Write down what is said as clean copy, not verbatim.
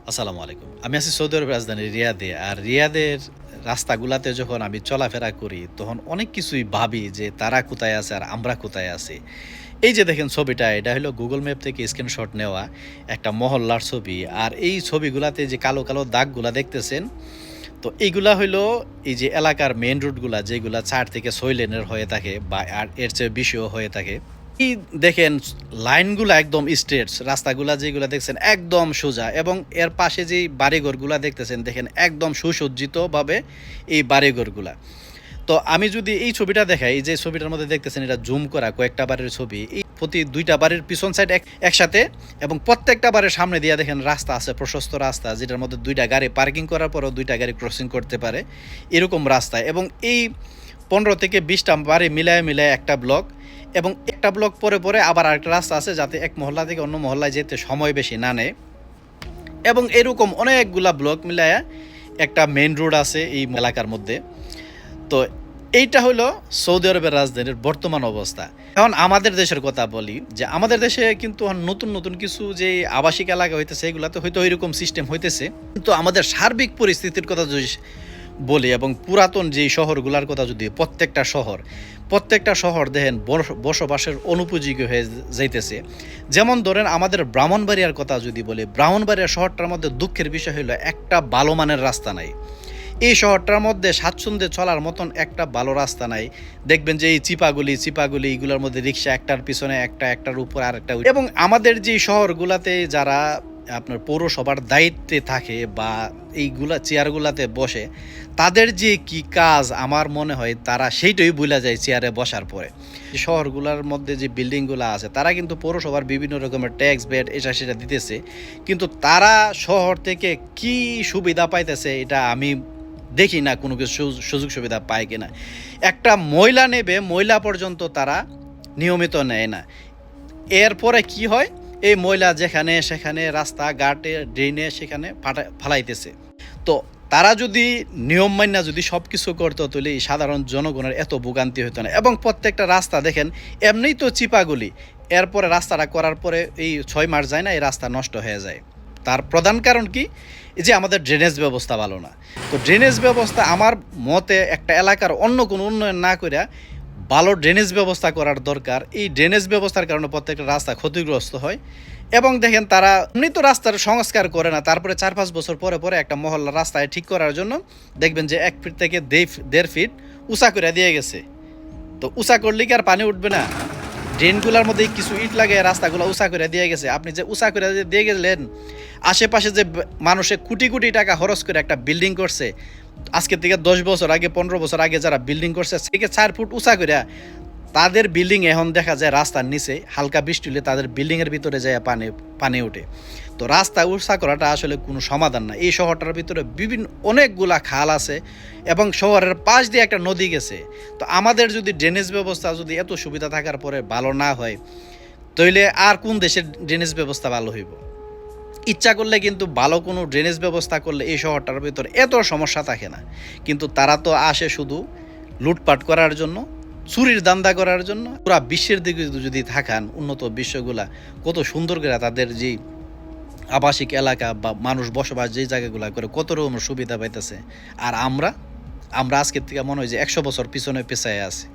আসসালামু আলাইকুম। আমি আছি সৌদি আরবের রাজধানী রিয়াদে। আর রিয়াদের রাস্তাগুলাতে যখন আমি চলাফেরা করি, তখন অনেক কিছুই ভাবি যে তারা কোথায় আছে আর আমরা কোথায় আছি। এই যে দেখেন ছবিটা, এটা হলো Google ম্যাপ থেকে স্ক্রিনশট নেওয়া একটা মহল্লার ছবি। আর এই ছবিগুলাতে যে কালো, কালো দাগগুলা দেখতেছেন, তো এইগুলা হইলো এই যে এলাকার মেইন রোডগুলা যেগুলা ৪ থেকে ৬ লেনের হয়ে থাকে বা আর এর চেয়ে বেশিও হয়ে থাকে। এই দেখেন লাইনগুলা একদম স্ট্রেট, রাস্তাগুলা যেগুলা দেখছেন একদম সোজা এবং এর পাশে যেই বাড়িঘরগুলা দেখতেছেন দেখেন একদম সুসজ্জিতভাবে এই বাড়িঘরগুলা। তো আমি যদি এই ছবিটা দেখাই, এই যে ছবিটার মধ্যে দেখতেছেন এটা জুম করা কয়েকটা বাড়ির ছবি। এই প্রতি ২ টা বাড়ির পিছন সাইড একসাথে এবং প্রত্যেকটা বাড়ির সামনে দিয়া দেখেন রাস্তা আছে, প্রশস্ত রাস্তা যেটার মধ্যে ২ টা গাড়ি পার্কিং করার পরেও ২ টা গাড়ি ক্রসিং করতে পারে, এরকম রাস্তা। এবং এই ১৫ থেকে ২০ টা বাড়ি মিলায়ে, মিলায়ে একটা ব্লক এবং একটা ব্লক পরে আবার আরেকটা রাস্তা আছে যাতে এক মহল্লা থেকে অন্য মহল্লায় যেতে সময় বেশি না নেয়। এবং এরকম অনেকগুলা ব্লক মিলায়া একটা মেইন রোড আছে এই এলাকার মধ্যে। তো এইটা হলো সৌদি আরবের রাজধানীর বর্তমান অবস্থা। এখন আমাদের দেশের কথা বলি যে আমাদের দেশে কিন্তু নতুন, নতুন কিছু যে আবাসিক এলাকা হইতেছে এগুলাতে হয়তো ওইরকম সিস্টেম হইতেছে। কিন্তু আমাদের সার্বিক পরিস্থিতির কথা যদি বলি এবং পুরাতন যেই শহরগুলার কথা যদি প্রত্যেকটা শহর দেখেন বসবাসের অনুপযোগী হয়ে যাইতেছে। যেমন ধরেন আমাদের ব্রাহ্মণবাড়িয়ার কথা যদি বলি, ব্রাহ্মণবাড়িয়া শহরটার মধ্যে দুঃখের বিষয় হলো একটা ভালো মানের রাস্তা নাই। এই শহরটার মধ্যে স্বাচ্ছন্দ্যে চলার মতন একটা ভালো রাস্তা নাই। দেখবেন যে এই চিপাগুলি এইগুলোর মধ্যে রিক্সা একটার পিছনে একটা, একটার উপর আরেকটা। এবং আমাদের যে শহরগুলাতে যারা আপনার পৌরসভার দায়িত্বে থাকে বা এইগুলা চেয়ারগুলাতে বসে, তাদের যে কি কাজ আমার মনে হয় তারা সেইটাই ভুলা যায় চেয়ারে বসার পরে। শহরগুলোর মধ্যে যে বিল্ডিংগুলো আছে তারা কিন্তু পৌরসভার বিভিন্ন রকমের ট্যাক্স ভ্যাট এটা সেটা দিতেছে, কিন্তু তারা শহর থেকে কি সুবিধা পাইতেছে এটা আমি দেখি না কোনো কিছু সুযোগ সুবিধা পায় কিনা। একটা ময়লা নেবে, ময়লা পর্যন্ত তারা নিয়মিত নেয় না। এরপরে কি হয়, এই ময়লা যেখানে সেখানে রাস্তাঘাটে ড্রেনে সেখানে ফালাইতেছে। তো তারা যদি নিয়ম মাইনা যদি সব কিছু করতো তাহলে এই সাধারণ জনগণের এত ভোগান্তি হতো না। এবং প্রত্যেকটা রাস্তা দেখেন এমনিই তো চিপাগুলি, এরপরে রাস্তাটা করার পরে এই ৬ মাস যায় না এই রাস্তা নষ্ট হয়ে যায়। তার প্রধান কারণ কি, এই যে আমাদের ড্রেনেজ ব্যবস্থা ভালো না। তো ড্রেনেজ ব্যবস্থা আমার মতে একটা এলাকার অন্য কোনো উন্নয়ন না করে ভালো ড্রেনেজ ব্যবস্থা করার দরকার। এই ড্রেনেজ ব্যবস্থার কারণে প্রত্যেকটা রাস্তা ক্ষতিগ্রস্ত হয়। এবং দেখেন তারা এমনি তো রাস্তার সংস্কার করে না, তারপরে ৪-৫ বছর পরে একটা মহল্লা রাস্তায় ঠিক করার জন্য দেখবেন যে ১ ফিট থেকে ১.৫ ফিট উঁচা করে দিয়ে গেছে। তো উঁচা করলে কি আর পানি উঠবে না? ড্রেনগুলোর মধ্যে কিছু ইট লাগে, রাস্তাগুলো উঁচা করে দিয়ে গেছে। আপনি যে উঁচা করে দিয়ে গেলেন, আশেপাশে যে মানুষে কোটি কোটি টাকা খরচ করে একটা বিল্ডিং করছে, আজকে থেকে ১০ বছর আগে ১৫ বছর আগে যারা বিল্ডিং করছে থেকে ৪ ফুট উঁচা করে, তাদের বিল্ডিং এখন দেখা যায় রাস্তার নিচে হালকা বৃষ্টি হলে তাদের বিল্ডিংয়ের ভিতরে যায় পানি ওঠে। তো রাস্তা উঁচা করাটা আসলে কোনো সমাধান না। এই শহরটার ভিতরে অনেকগুলা খাল আছে এবং শহরের পাশ দিয়ে একটা নদী গেছে। তো আমাদের যদি ড্রেনেজ ব্যবস্থা যদি এত সুবিধা থাকার পরে ভালো না হয়, তাইলে আর কোন দেশের ড্রেনেজ ব্যবস্থা ভালো হইব? ইচ্ছা করলে কিন্তু ভালো কোনো ড্রেনেজ ব্যবস্থা করলে এই শহরটার ভিতরে এত সমস্যা থাকে না। কিন্তু তারা তো আসে শুধু লুটপাট করার জন্য, চুরির দান্দা করার জন্য। পুরা বিশ্বের দিকে যদি থাকান, উন্নত বিশ্বগুলা কত সুন্দর করে তাদের যে আবাসিক এলাকা বা মানুষ বসবাস যেই জায়গাগুলো করে কত রকম সুবিধা পাইতেছে। আর আমরা আজকের থেকে মনে হয় যে ১০০ বছর পিছনে পেছায় আছি।